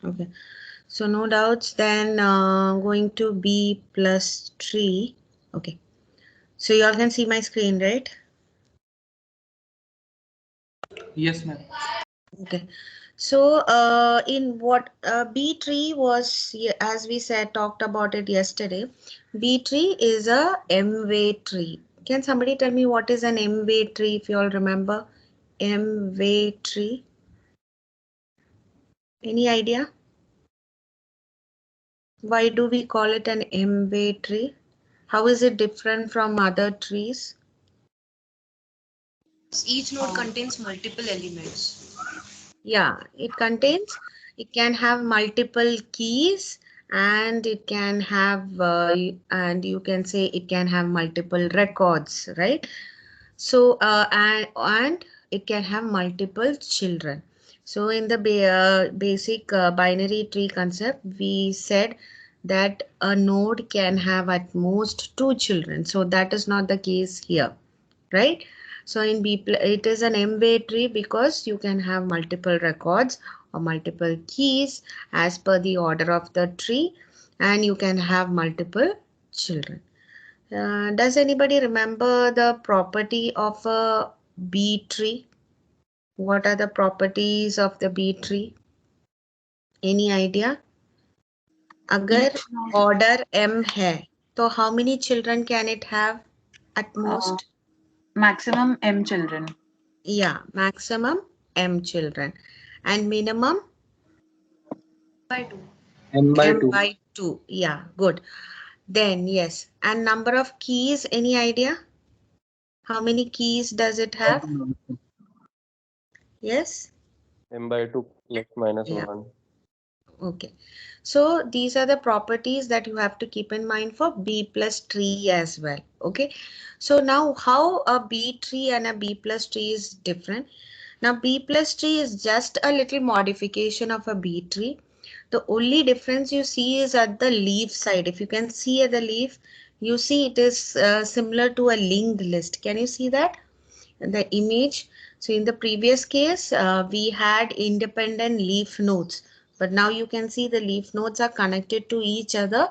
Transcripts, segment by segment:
Okay. So no doubts. Then going to B plus 3. Okay. So you all can see my screen, right? Yes, ma'am. Okay. So in what B tree was, as we said, talked about it yesterday. B tree is a M-way tree. Can somebody tell me what is an M-way tree, if you all remember? M-way tree. Any idea? Why do we call it an M-way tree? How is it different from other trees? Each node contains multiple elements. Yeah, it can have multiple keys, and it can have, and you can say it can have multiple records, right? So, and it can have multiple children. So in the basic binary tree concept, we said that a node can have at most two children. So that is not the case here, right? So in it is an M-way tree because you can have multiple records or multiple keys as per the order of the tree, and you can have multiple children. Does anybody remember the property of a B tree? What are the properties of the B tree? Any idea? अगर order M है, तो how many children can it have at Uh, most? maximum M children. Yeah, maximum M children. And minimum By 2. M by M 2. by 2. Yeah, good. Then, yes. And number of keys, any idea? How many keys does it have? Yes? M by 2 plus minus Yeah. 1. Okay. So these are the properties that you have to keep in mind for B plus tree as well. Okay. So now how a B tree and a B plus tree is different. Now B plus tree is just a little modification of a B tree. The only difference you see is at the leaf side. If you can see at the leaf, you see it is similar to a linked list. Can you see that? The image. So in the previous case, we had independent leaf nodes, but now you can see the leaf nodes are connected to each other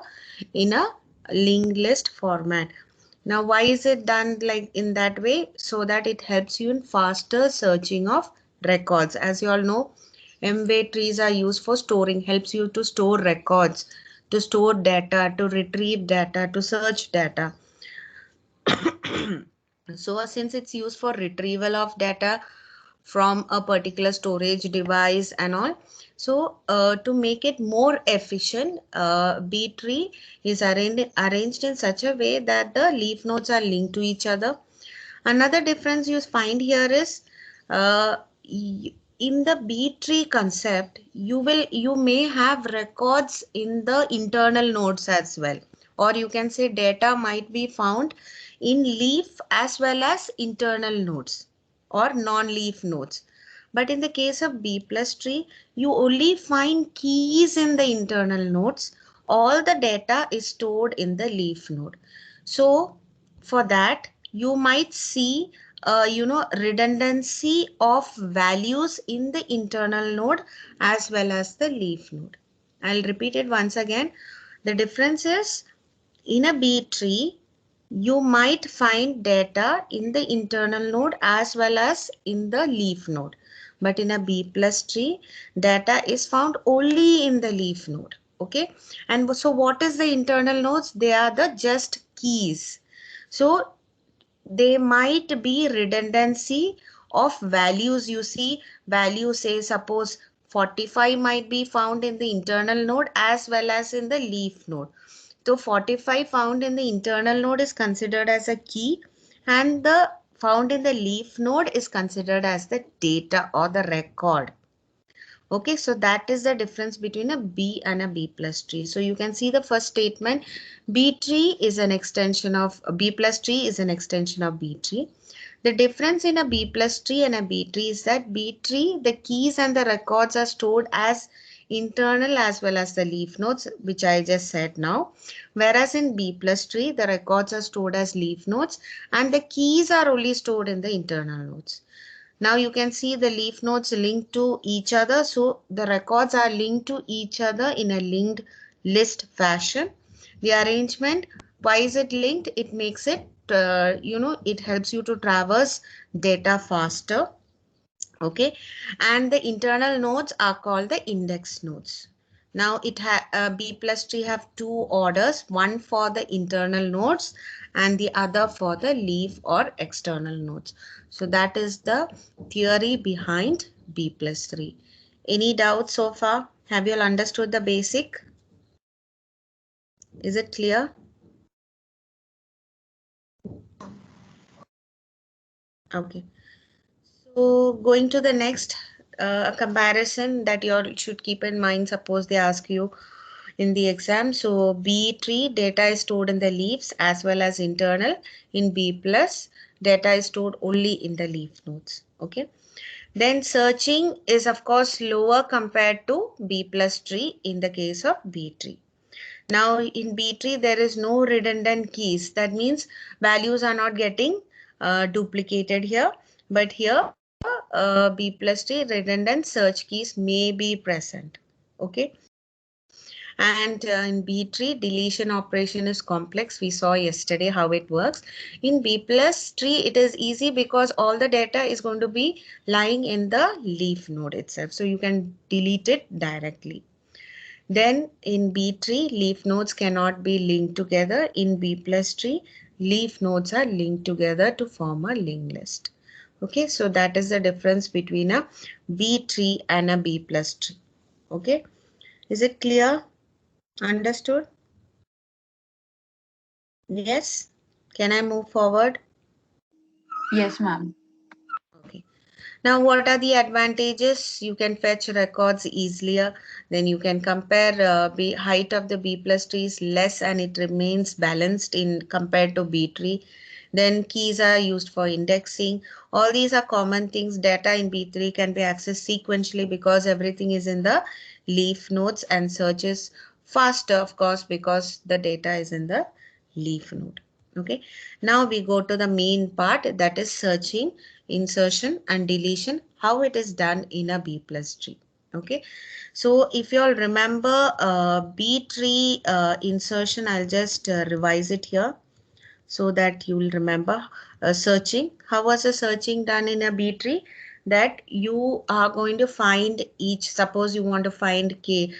in a linked list format. Now, why is it done like in that way? So that it helps you in faster searching of records. As you all know, M-way trees are used for storing, helps you to store records, to store data, to retrieve data, to search data. So since it's used for retrieval of data from a particular storage device and all, so to make it more efficient, B tree is arranged in such a way that the leaf nodes are linked to each other. Another difference you find here is uh, in the B tree concept, you may have records in the internal nodes as well, or you can say data might be found in leaf as well as internal nodes or non-leaf nodes. But in the case of B plus tree, you only find keys in the internal nodes. All the data is stored in the leaf node. So for that, you might see redundancy of values in the internal node as well as the leaf node. I'll repeat it once again. The difference is in a B tree, you might find data in the internal node as well as in the leaf node. But in a B plus tree, data is found only in the leaf node. Okay. And so what is the internal nodes? They are the just keys. So they might be redundancy of values. You see, value say suppose 45 might be found in the internal node as well as in the leaf node. So 45 found in the internal node is considered as a key, and the found in the leaf node is considered as the data or the record. Okay, so that is the difference between a B and a B plus tree. So you can see the first statement, B tree is an extension of B plus tree is an extension of B tree. The difference in a B plus tree and a B tree is that B tree, the keys and the records are stored as internal as well as the leaf nodes, which I just said now. Whereas in B plus tree, the records are stored as leaf nodes and the keys are only stored in the internal nodes. Now you can see the leaf nodes linked to each other. So the records are linked to each other in a linked list fashion. The arrangement, why is it linked? It makes it, it helps you to traverse data faster. Okay, and the internal nodes are called the index nodes. Now B plus tree have two orders, one for the internal nodes and the other for the leaf or external nodes. So that is the theory behind B plus tree. Any doubts so far? Have you all understood the basic? Is it clear? Okay. So going to the next comparison that you all should keep in mind. Suppose they ask you in the exam. So B tree data is stored in the leaves as well as internal. In B plus data is stored only in the leaf nodes. Okay. Then searching is of course lower compared to B plus tree in the case of B tree. Now in B tree there is no redundant keys. That means values are not getting duplicated here. But here B plus tree redundant search keys may be present. Okay. And in B tree, deletion operation is complex. We saw yesterday how it works. In B plus tree, it is easy because all the data is going to be lying in the leaf node itself. So you can delete it directly. Then in B tree, leaf nodes cannot be linked together. In B plus tree, leaf nodes are linked together to form a linked list. Okay, so that is the difference between a B tree and a B plus tree. Okay, is it clear? Understood? Yes. Can I move forward? Yes, ma'am. Okay. Now, what are the advantages? You can fetch records easier. Then you can compare height of the B plus tree is less and it remains balanced in compared to B tree. Then keys are used for indexing. All these are common things. Data in B3 can be accessed sequentially because everything is in the leaf nodes and search is faster, of course, because the data is in the leaf node. Okay. Now we go to the main part, that is searching, insertion and deletion, how it is done in a B plus tree. Okay. So if you all remember B tree insertion, I'll just revise it here so that you will remember. Searching, how was the searching done in a B tree? That you are going to find each, suppose you want to find k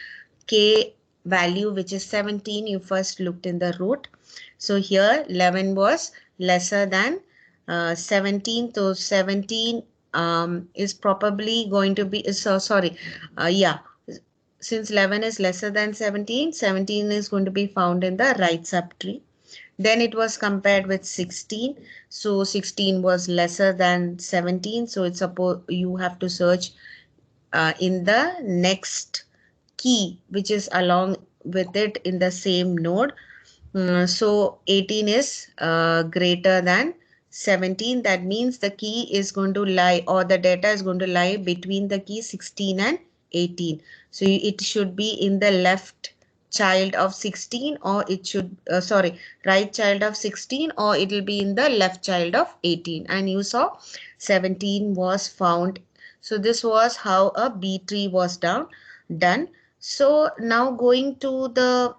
value which is 17, you first looked in the root. So here 11 was lesser than 17, so 17 is probably going to be, yeah, since 11 is lesser than 17, 17 is going to be found in the right subtree. Then it was compared with 16. So 16 was lesser than 17. So it's suppose you have to search in the next key, which is along with it in the same node. So 18 is greater than 17. That means the key is going to lie, or the data is going to lie between the key 16 and 18. So it should be in the left child of 16, or it should, right child of 16, or it will be in the left child of 18. And you saw 17 was found. So this was how a B tree was done. So now going to the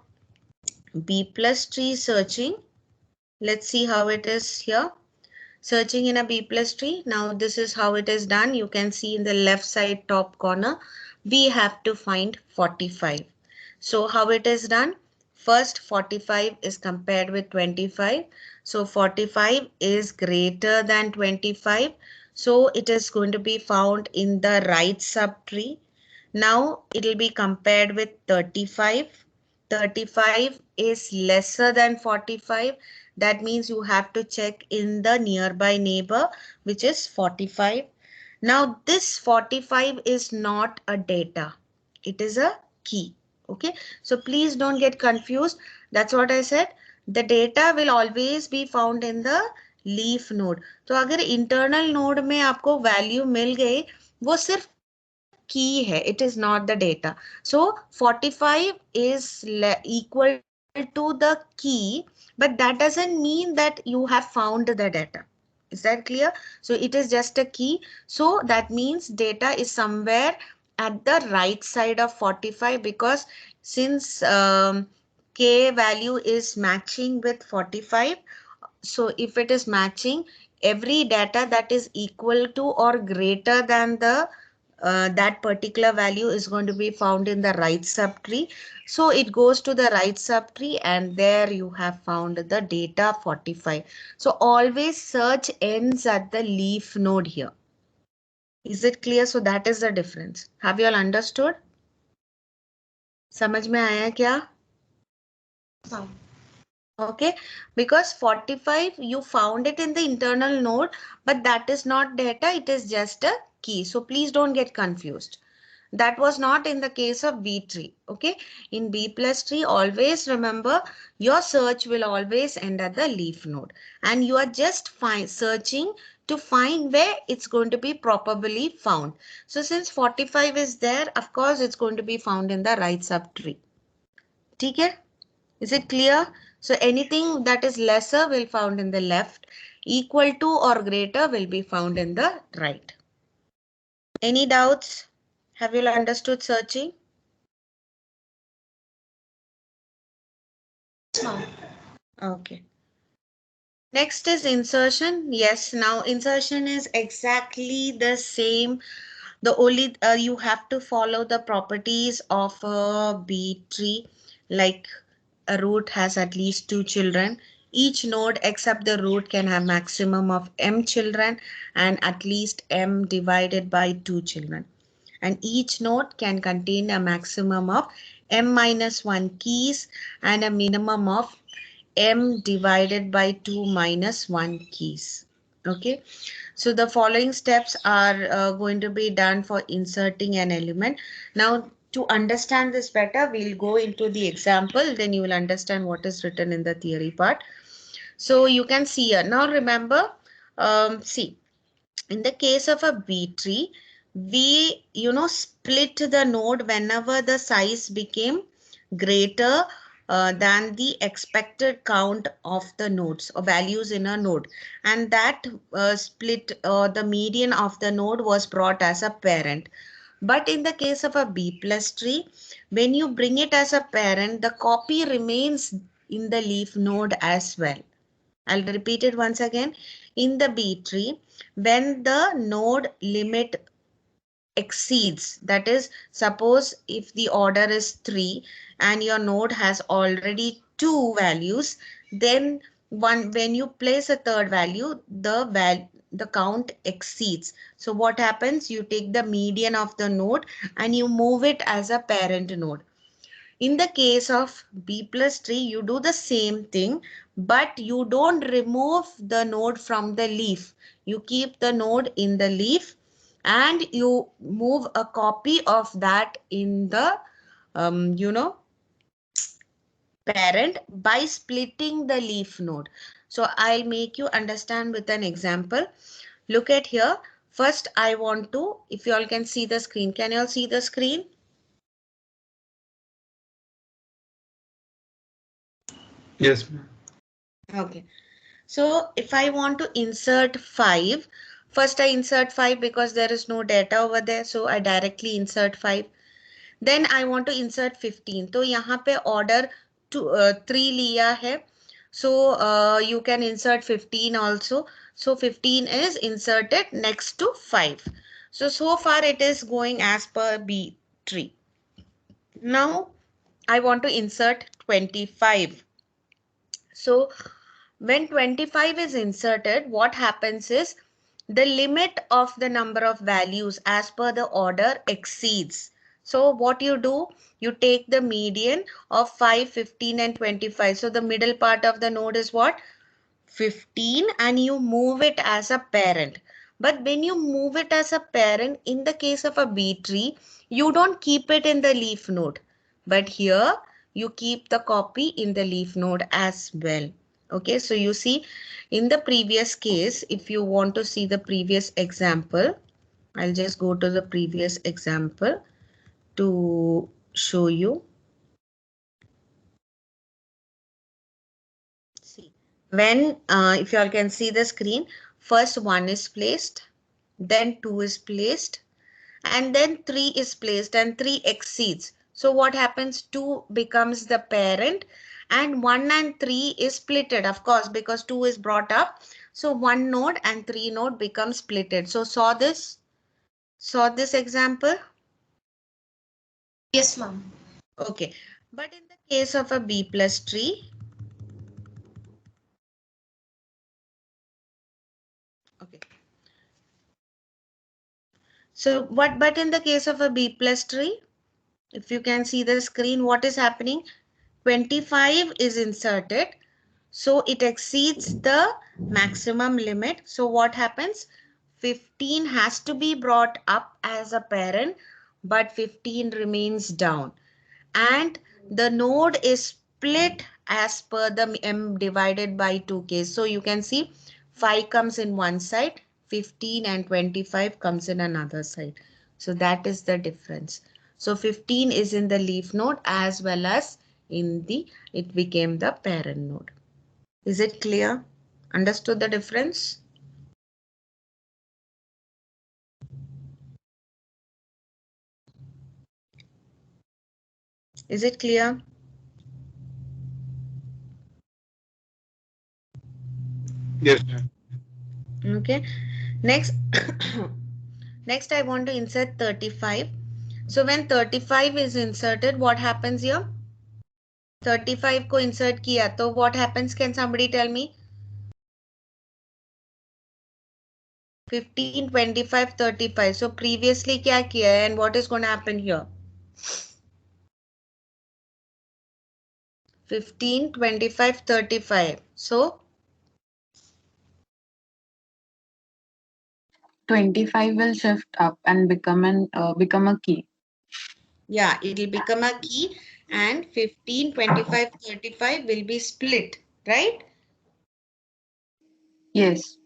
B plus tree searching. Let's see how it is here. Searching in a B plus tree. Now this is how it is done. You can see in the left side top corner, we have to find 45. So how it is done? First 45 is compared with 25. So 45 is greater than 25. So it is going to be found in the right subtree. Now it will be compared with 35. 35 is lesser than 45. That means you have to check in the nearby neighbor, which is 45. Now this 45 is not a data. It is a key. Okay. So please don't get confused. That's what I said. The data will always be found in the leaf node. तो अगर internal node में आपको value मिल गई, वो सिर्फ key hai, it is not the data. So 45 is equal to the key, but that doesn't mean that you have found the data. Is that clear? So it is just a key. So that means data is somewhere at the right side of 45, because since K value is matching with 45, so if it is matching, every data that is equal to or greater than the that particular value is going to be found in the right subtree. So it goes to the right subtree and there you have found the data 45. So always search ends at the leaf node here. Is it clear? So that is the difference. Have you all understood? समझ में आया क्या? Okay, because 45 you found it in the internal node, but that is not data, it is just a key. So please don't get confused. That was not in the case of B tree. Okay, in B plus tree, always remember your search will always end at the leaf node, and you are just searching to find where it's going to be probably found. So since 45 is there, of course it's going to be found in the right subtree. Okay? Is it clear? So anything that is lesser will found in the left, equal to or greater will be found in the right. Any doubts? Have you understood searching? Okay. Next is insertion. Yes, now insertion is exactly the same. The only you have to follow the properties of a B tree, like a root has at least 2 children. Each node except the root can have maximum of m children and at least m divided by 2 children. And each node can contain a maximum of m minus 1 keys and a minimum of m divided by 2 minus 1 keys. Okay. So the following steps are going to be done for inserting an element. Now, to understand this better, we'll go into the example, then you will understand what is written in the theory part. So you can see here. Now remember, see, in the case of a B tree, we, split the node whenever the size became greater than the expected count of the nodes or values in a node. And that split, the median of the node was brought as a parent. But in the case of a B plus tree, when you bring it as a parent, the copy remains in the leaf node as well. I'll repeat it once again. In the B tree, when the node limit exceeds, that is, suppose if the order is 3 and your node has already 2 values, then when you place a third value, the count exceeds. So what happens? You take the median of the node and you move it as a parent node. In the case of B plus tree, you do the same thing, but you don't remove the node from the leaf. You keep the node in the leaf and you move a copy of that in the, parent by splitting the leaf node. So I'll make you understand with an example. Look at here. First, I want to, if you all can see the screen, can you all see the screen? Yes, ma'am. Okay. So if I want to insert 5, first I insert 5 because there is no data over there. So I directly insert 5. Then I want to insert 15. So यहाँ पे order 3 लिया है. So you can insert 15 also. So 15 is inserted next to 5. So far it is going as per B tree. Now I want to insert 25. So when 25 is inserted, what happens is the limit of the number of values as per the order exceeds. So what you do, you take the median of 5, 15 and 25. So the middle part of the node is what? 15, and you move it as a parent. But when you move it as a parent, in the case of a B tree, you don't keep it in the leaf node. But here you keep the copy in the leaf node as well. Okay, so you see in the previous case, if you want to see the previous example, I'll just go to the previous example to show you. See, when if you all can see the screen, First 1 is placed, then 2 is placed, and then 3 is placed and 3 exceeds. So what happens? 2 becomes the parent and 1 and 3 is splitted, of course, because 2 is brought up. So 1 node and 3 node becomes splitted. So saw this example? Yes, ma'am. Okay. But in the case of a B plus tree, okay. So but in the case of a B plus tree, if you can see the screen, what is happening? 25 is inserted. So it exceeds the maximum limit. So what happens? 15 has to be brought up as a parent, but 15 remains down. And the node is split as per the m divided by 2 case. So you can see 5 comes in one side, 15 and 25 comes in another side. So that is the difference. So 15 is in the leaf node as well as in the, it became the parent node. Is it clear? Understood the difference? Is it clear? Yes, ma'am. Okay. Next, next I want to insert 35. So when 35 is inserted, what happens here? 35 को insert किया, तो what happens? Can somebody tell me? 15, 25, 35. So previously क्या किया है and what is going to happen here? 15, 25, 35. So 25 will shift up and become a key. yeah, it will become a key and 15, 25, 35 will be split, right? Yes.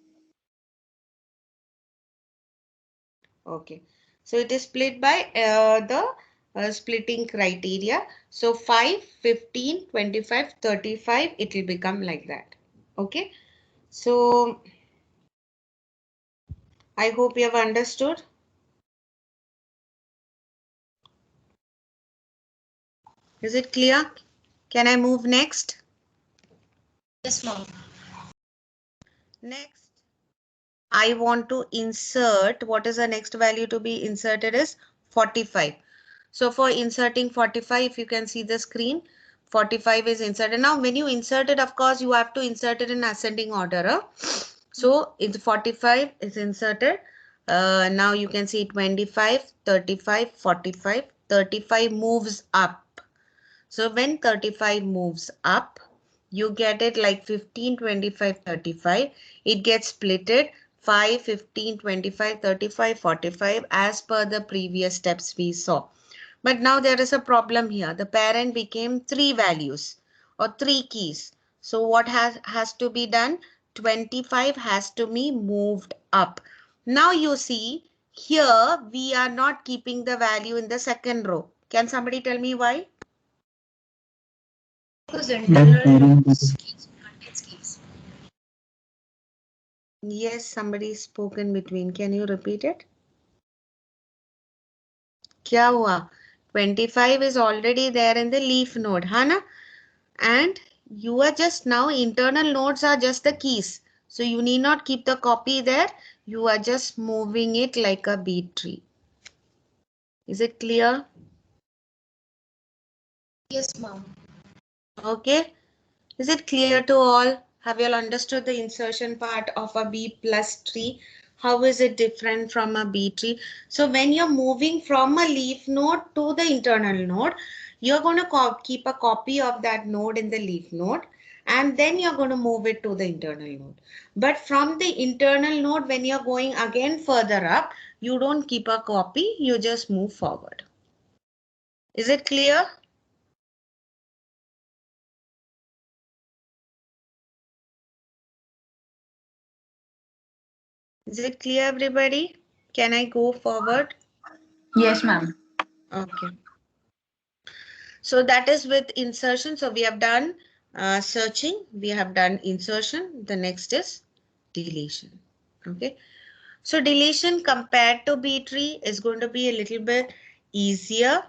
Okay. So it is split by the splitting criteria. So 5, 15, 25, 35, it will become like that. Okay. So I hope you have understood. Is it clear? Can I move next? Yes, ma'am. Next, I want to insert, what is the next value to be inserted is 45. So for inserting 45, if you can see the screen, 45 is inserted. Now when you insert it, of course, you have to insert it in ascending order. So it's 45 is inserted. Now you can see 25, 35, 45, 35 moves up. So when 35 moves up, you get it like 15, 25, 35. It gets splitted 5, 15, 25, 35, 45 as per the previous steps we saw. But now there is a problem here. The parent became 3 values or 3 keys. So what has to be done? 25 has to be moved up. Now you see here we are not keeping the value in the second row. Can somebody tell me why? Because internal keys contains keys. Yes, somebody spoke in between. Can you repeat it? क्या हुआ? 25 is already there in the leaf node, है ना? And you are just now, internal nodes are just the keys. So you need not keep the copy there. You are just moving it like a bead tree. Is it clear? Yes, ma'am. Okay. Is it clear to all? Have you all understood the insertion part of a B plus tree? How is it different from a B tree? So when you're moving from a leaf node to the internal node, you're going to keep a copy of that node in the leaf node and then you're going to move it to the internal node. But from the internal node, when you're going again further up, you don't keep a copy, you just move forward. Is it clear? Is it clear, everybody? Can I go forward? Yes, ma'am. Okay. So that is with insertion. So we have done searching, we have done insertion. The next is deletion. Okay. So deletion compared to B tree is going to be a little bit easier.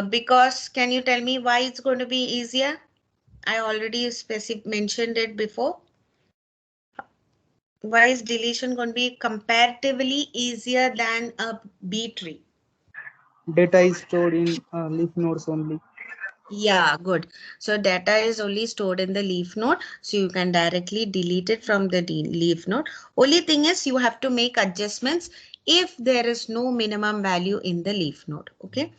Because can you tell me why it's going to be easier? I already mentioned it before. Why is deletion going to be comparatively easier than a B tree? Data is stored in leaf nodes only. Yeah, good. So data is only stored in the leaf node, so you can directly delete it from the leaf node. Only thing is you have to make adjustments if there is no minimum value in the leaf node. Okay.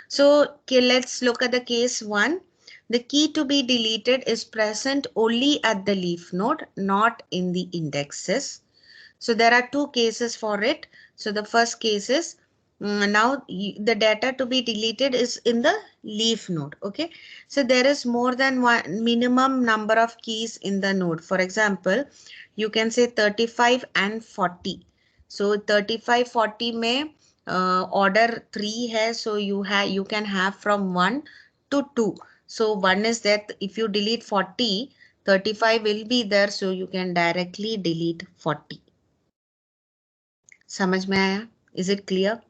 So okay, let's look at the case 1. The key to be deleted is present only at the leaf node, not in the indexes. So there are two cases for it. So the first case is now the data to be deleted is in the leaf node. Okay. So there is more than one minimum number of keys in the node. For example, you can say 35 and 40. So 35, 40 में order 3 है. So you can have from 1 to 2. So 1 is that if you delete 40, 35 will be there. So you can directly delete 40. समझ में आया? Is it clear?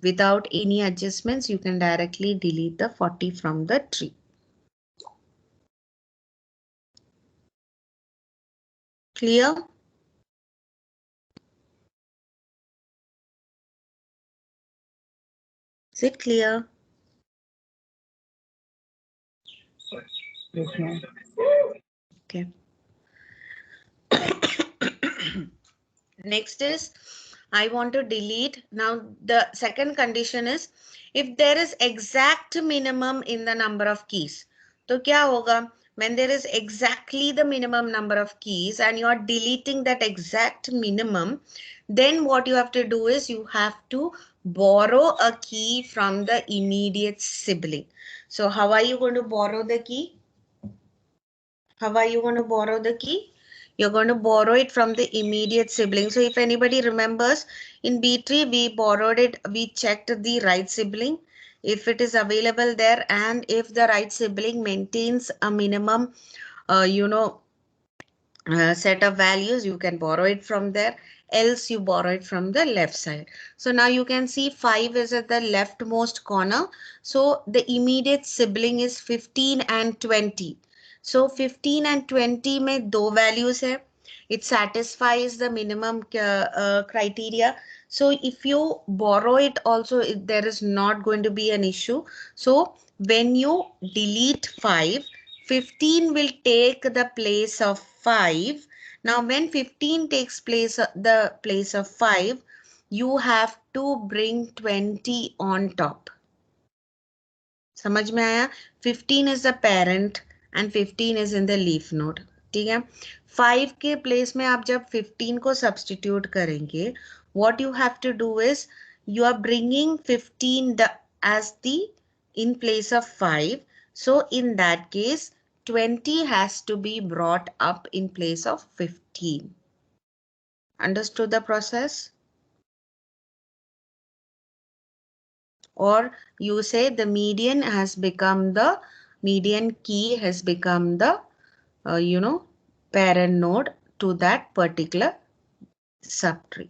Without any adjustments, you can directly delete the 40 from the tree. Clear? Is it clear? Yes, ma'am. Okay. Next is, I want to delete. Now, the second condition is, if there is exact minimum in the number of keys. तो क्या होगा? When there is exactly the minimum number of keys and you are deleting that exact minimum, then what you have to do is you have to borrow a key from the immediate sibling. So how are you going to borrow the key? How are you going to borrow the key? You're going to borrow it from the immediate sibling. So if anybody remembers, in B tree, we borrowed it, we checked the right sibling, if it is available there, and if the right sibling maintains a minimum, set of values, you can borrow it from there. Else you borrow it from the left side. So now you can see 5 is at the leftmost corner. So the immediate sibling is 15 and 20. So 15 and 20 में दो values है. It satisfies the minimum criteria. So if you borrow it also, there is not going to be an issue. So when you delete 5, 15 will take the place of 5. Now when 15 takes place the place of 5, you have to bring 20 on top. समझ में आया? 15 is the parent and 15 is in the leaf node. ठीक है? 5 के place में आप जब 15 को substitute करेंगे, what you have to do is you are bringing 15 as the in place of 5. So in that case, 20 has to be brought up in place of 15. Understood the process? Or you say the median key has become the, parent node to that particular subtree.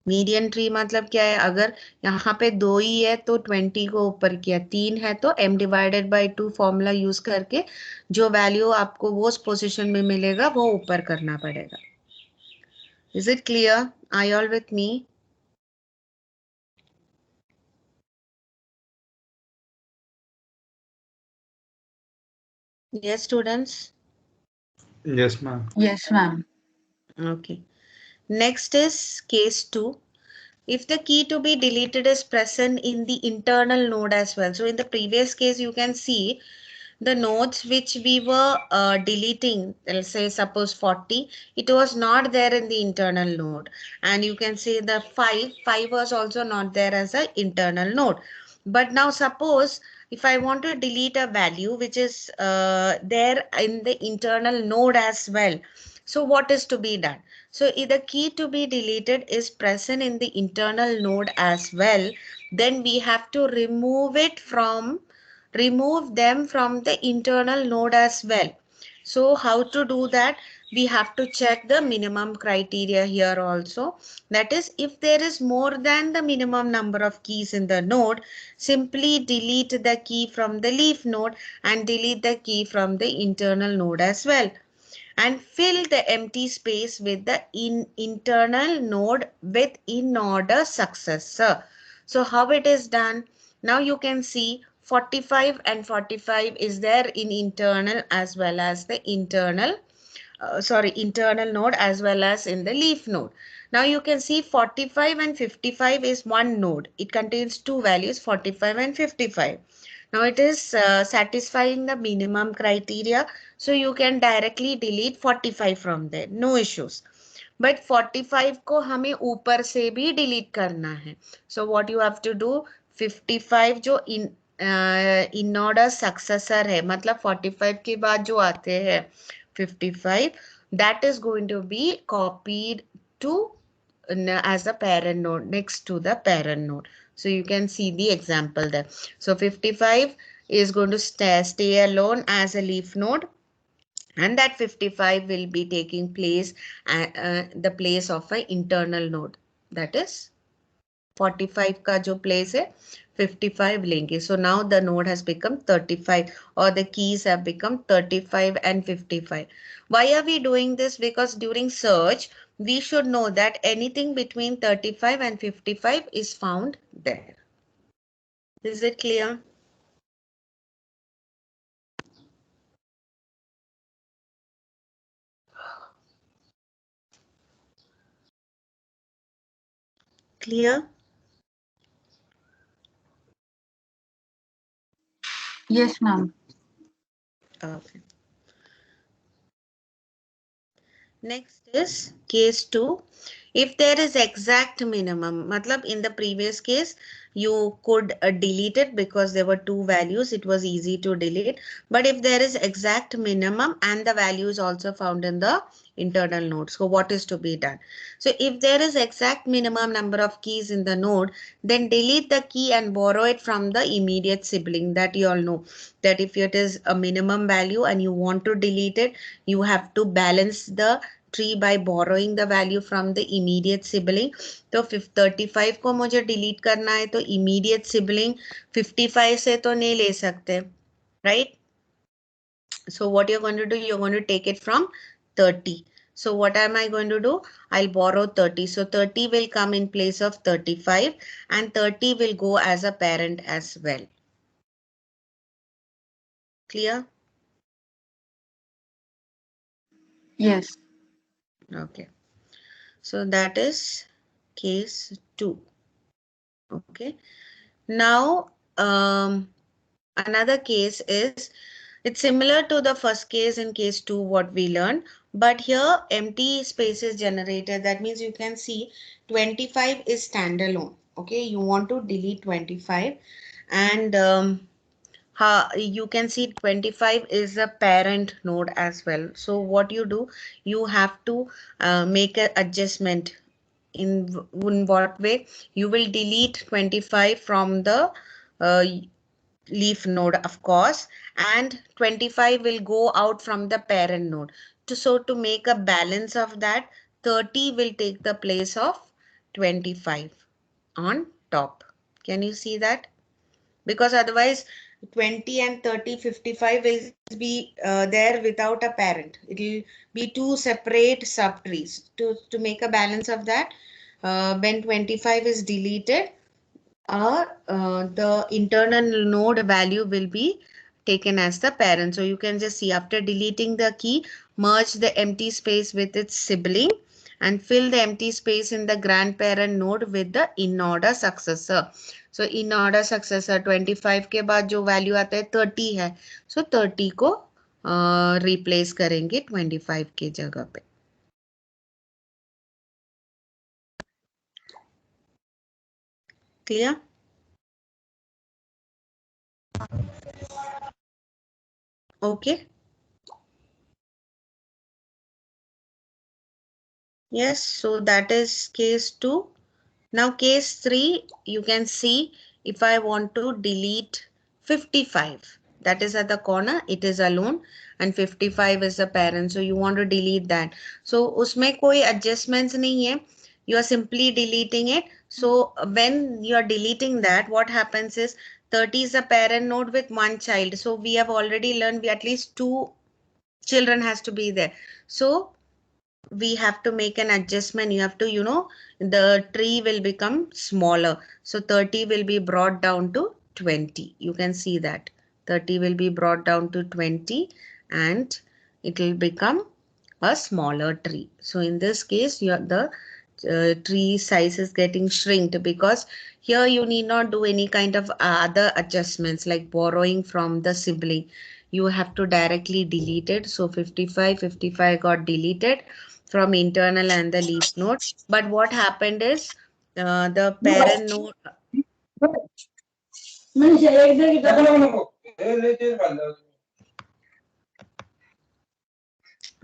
Median tree मतलब क्या है? अगर यहाँ पे 2 ही है तो 20 को ऊपर किया, 3 है तो m/2 फॉर्मूला यूज करके जो वैल्यू आपको वो पोजीशन में मिलेगा वो ऊपर करना पड़ेगा. Is it clear? Are you all with me? Yes, students. Yes, ma'am. Yes, ma'am. Okay. Next is case 2. If the key to be deleted is present in the internal node as well. So in the previous case, you can see the nodes which we were deleting, let's say suppose 40, it was not there in the internal node. And you can see the 5 was also not there as an internal node. But now suppose if I want to delete a value which is there in the internal node as well. So what is to be done? So if the key to be deleted is present in the internal node as well, then we have to remove them from the internal node as well. So how to do that? We have to check the minimum criteria here also. That is, if there is more than the minimum number of keys in the node, simply delete the key from the leaf node and delete the key from the internal node as well. And fill the empty space with the internal node with in order successor. So how it is done? Now you can see 45 and 45 is there in internal as well as the internal node as well as in the leaf node. Now you can see 45 and 55 is one node. It contains two values, 45 and 55. Now it is satisfying the minimum criteria. So you can directly delete 45 from there. No issues. But 45 को हमें ऊपर से भी delete करना है. So what you have to do, 55 जो in order successor है, मतलब 45 के बाद जो आते हैं 55, that is going to be copied to as a parent node next to the parent node. So you can see the example there. So 55 is going to stay alone as a leaf node, and that 55 will be taking place at the place of an internal node. That is 45 का जो place है 55 लेंगे. So now the node has become 35, or the keys have become 35 and 55. Why are we doing this? Because during search we should know that anything between 35 and 55 is found there. Is it clear? Clear? Yes, ma'am. Okay. Next is case 2. If there is exact minimum, matlab in the previous case, you could delete it because there were two values. It was easy to delete. But if there is exact minimum and the value is also found in the internal node, so what is to be done? So if there is exact minimum number of keys in the node, then delete the key and borrow it from the immediate sibling. That you all know that if it is a minimum value and you want to delete it, you have to balance the tree by borrowing the value from the immediate sibling. तो 35 को मुझे delete करना है तो immediate sibling 55 से तो नहीं ले सकते, right? So what you're going to do, you're going to take it from 30. So what am I going to do? I'll borrow 30. So 30 will come in place of 35 and 30 will go as a parent as well. Clear? Yes. Okay. So that is case 2. Okay. Now, another case is, it's similar to the first case in case 2 what we learned, but here empty space is generated. That means you can see 25 is standalone. Okay, you want to delete 25 and you can see 25 is a parent node as well. So what you do, you have to make an adjustment. In what way? You will delete 25 from the leaf node, of course, and 25 will go out from the parent node. So to make a balance of that, 30 will take the place of 25 on top. Can you see that? Because otherwise 20 and 30, 55 will be there without a parent. It will be two separate subtrees. To make a balance of that, when 25 is deleted, the internal node value will be taken as the parent. So you can just see, after deleting the key, merge the empty space with its sibling and fill the empty space in the grandparent node with the in order successor. So in order successor 25 के बाद जो value आता है 30 है. So 30 को replace करेंगे 25 के जगह पे. Clear? Okay. Yes, so that is case 2. Now case 3, you can see if I want to delete 55, that is at the corner, it is alone, and 55 is the parent. So you want to delete that. So usme koi adjustments nahi hai. You are simply deleting it. So when you are deleting that, what happens is 30 is a parent node with one child. So we have already learned we at least 2 children has to be there. So we have to make an adjustment. You have to, the tree will become smaller. So 30 will be brought down to 20. You can see that 30 will be brought down to 20 and it will become a smaller tree. So in this case, the tree size is getting shrinked, because here you need not do any kind of other adjustments like borrowing from the sibling. You have to directly delete it. So 55 got deleted from internal and the leaf node. But what happened is the parent node.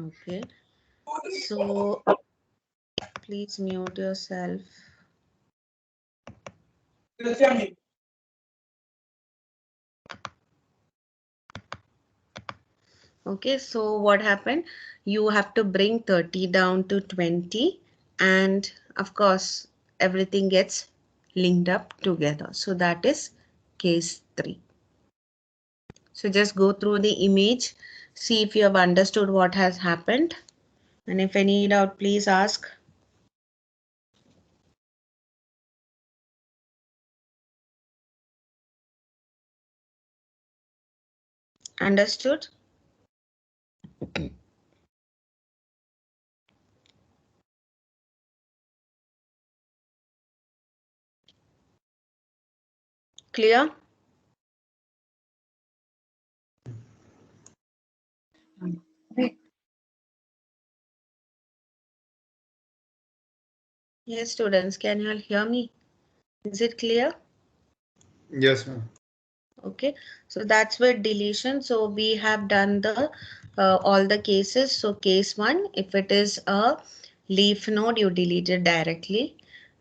Okay. So please mute yourself. Okay, so what happened? You have to bring 30 down to 20, and of course, everything gets linked up together. So that is case 3. So just go through the image, see if you have understood what has happened. And if any doubt, please ask. Understood? Clear? Yes, students, can you all hear me? Is it clear? Yes, ma'am. Okay, so that's with deletion. So we have done the all the cases. So case 1, if it is a leaf node, you delete it directly,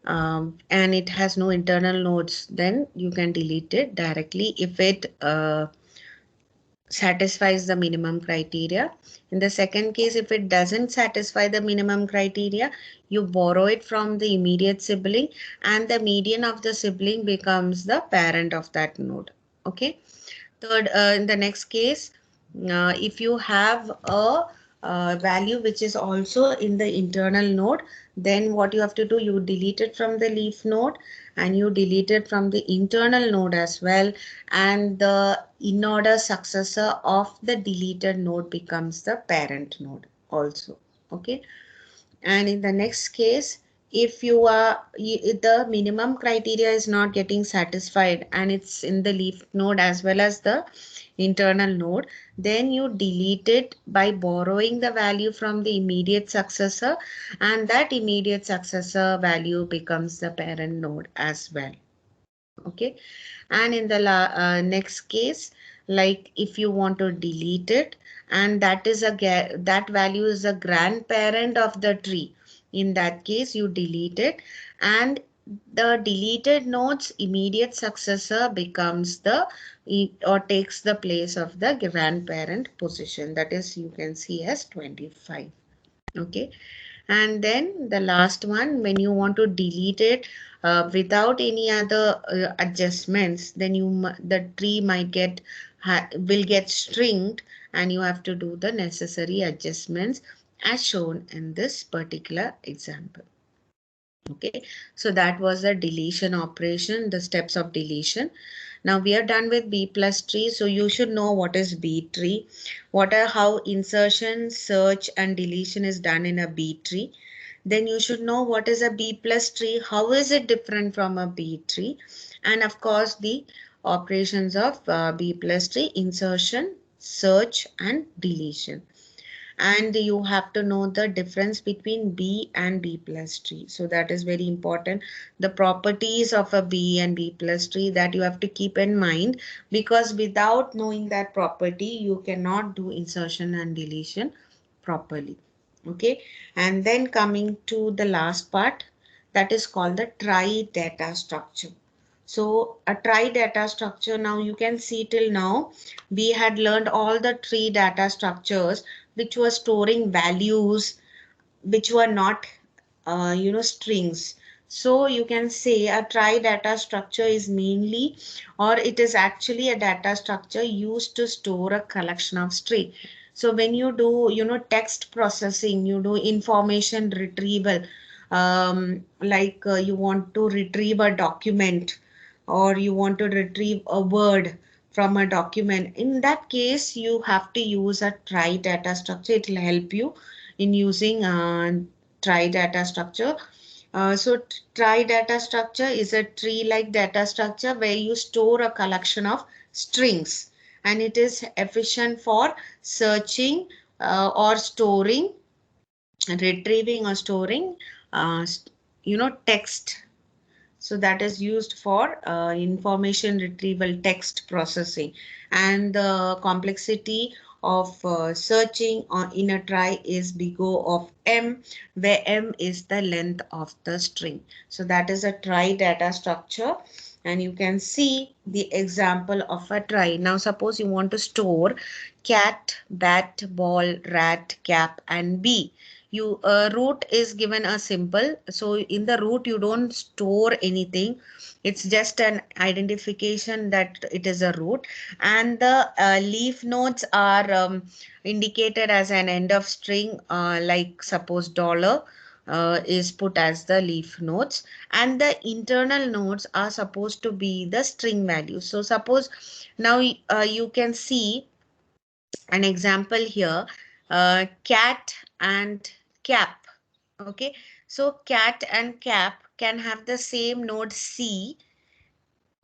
and it has no internal nodes, then you can delete it directly if it satisfies the minimum criteria. In the second case, if it doesn't satisfy the minimum criteria, you borrow it from the immediate sibling, and the median of the sibling becomes the parent of that node. Okay. Third, in the next case, if you have a value which is also in the internal node, then what you have to do, you delete it from the leaf node and you delete it from the internal node as well. And the in-order successor of the deleted node becomes the parent node also. Okay. And in the next case, if the minimum criteria is not getting satisfied and it's in the leaf node as well as the internal node, then you delete it by borrowing the value from the immediate successor, and that immediate successor value becomes the parent node as well. Okay. And in the next case, like if you want to delete it, and that value is a grandparent of the tree, in that case you delete it, and the deleted node's immediate successor becomes or takes the place of the grandparent position. That is, you can see as 25. Okay. And then the last one, when you want to delete it without any other adjustments, then the tree might will get stringed, and you have to do the necessary adjustments as shown in this particular example. Okay, so that was the deletion operation, the steps of deletion. Now we are done with B plus tree. So you should know what is B tree, how insertion, search and deletion is done in a B tree. Then you should know what is a B plus tree, how is it different from a B tree, and of course the operations of B plus tree: insertion, search and deletion. And you have to know the difference between B and B plus tree. So that is very important. The properties of a B and B plus tree that you have to keep in mind, because without knowing that property, you cannot do insertion and deletion properly. Okay. And then coming to the last part, that is called the trie data structure. So a trie data structure, now you can see till now, we had learned all the three data structures which were storing values which were not, strings. So you can say a trie data structure is mainly, or it is actually a data structure used to store a collection of string. So when you do, text processing, you do information retrieval, like you want to retrieve a document or you want to retrieve a word from a document. In that case, you have to use a trie data structure. It will help you in using trie data structure. So trie data structure is a tree-like data structure where you store a collection of strings, and it is efficient for searching or storing, retrieving or storing, text. So that is used for information retrieval, text processing, and the complexity of searching in a trie is big O of M, where M is the length of the string. So that is a trie data structure. And you can see the example of a trie. Now suppose you want to store cat, bat, ball, rat, cap, and bee. You root is given a symbol, so in the root you don't store anything. It's just an identification that it is a root, and the leaf nodes are indicated as an end of string, like suppose dollar is put as the leaf nodes, and the internal nodes are supposed to be the string value. So suppose now you can see an example here, cat and cap. Okay, so cat and cap can have the same node C,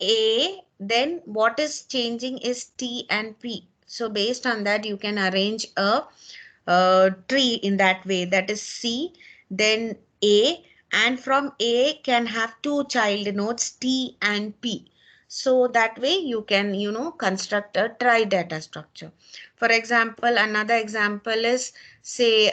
A, then what is changing is T and P. So based on that, you can arrange a tree in that way, that is C, then A, and from A can have two child nodes T and P. So that way you can, construct a trie data structure. For example, another example is say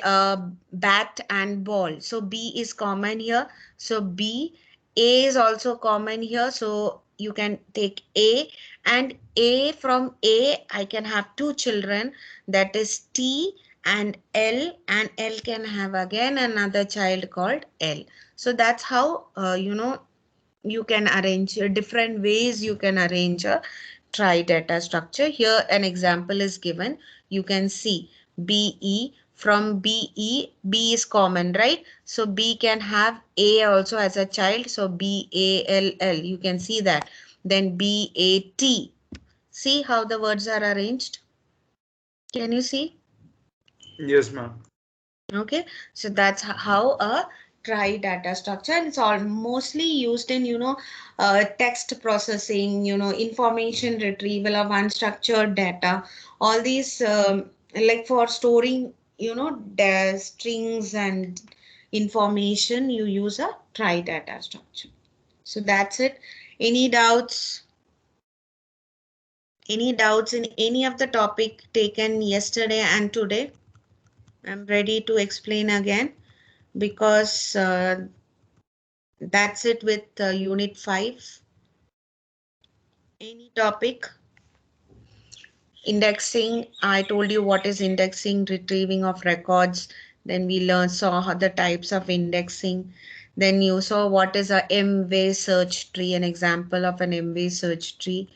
bat and ball. So B is common here. So B, A is also common here. So you can take A, and A, from A I can have two children, that is T and L, and L can have again another child called L. So that's how, you can arrange different ways you can arrange a trie data structure. Here an example is given. You can see BE, from BE, B is common, right? So B can have A also as a child. So BALL, you can see that. Then BAT. See how the words are arranged? Can you see? Yes, ma'am. Okay, so that's how a trie data structure, and it's all mostly used in, text processing, information retrieval of unstructured data, all these, like for storing, the strings and information, you use a trie data structure. So that's it. Any doubts? Any doubts in any of the topic taken yesterday and today? I'm ready to explain again, because that's it with unit 5. Any topic? Indexing, I told you what is indexing, retrieving of records. Then we saw how the types of indexing. Then you saw what is a M-way search tree, an example of an M-way search tree.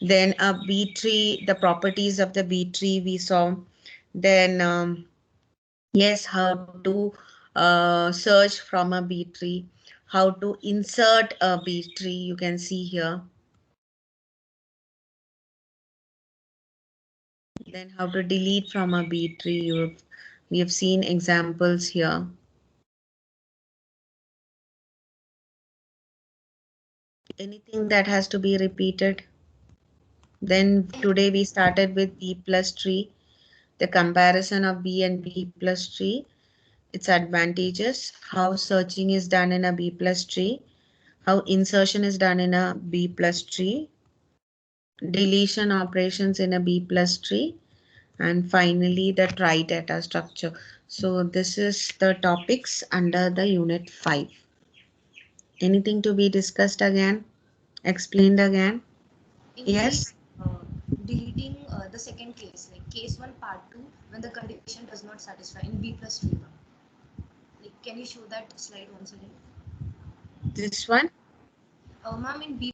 Then a B tree, the properties of the B tree we saw. Then yes, how to search from a B tree, how to insert a B tree, you can see here. Then how to delete from a B tree, we have seen examples here. Anything that has to be repeated? Then today we started with B plus tree, the comparison of B and B plus tree, its advantages, how searching is done in a B plus tree, how insertion is done in a B plus tree, deletion operations in a B plus tree, and finally the trie data structure. So this is the topics under the unit 5. Anything to be discussed again? Explained again. In Yes. case, deleting the second case, like case 1 part 2, when the condition does not satisfy in B plus tree. Like, can you show that slide once again? This one. Ma'am, in B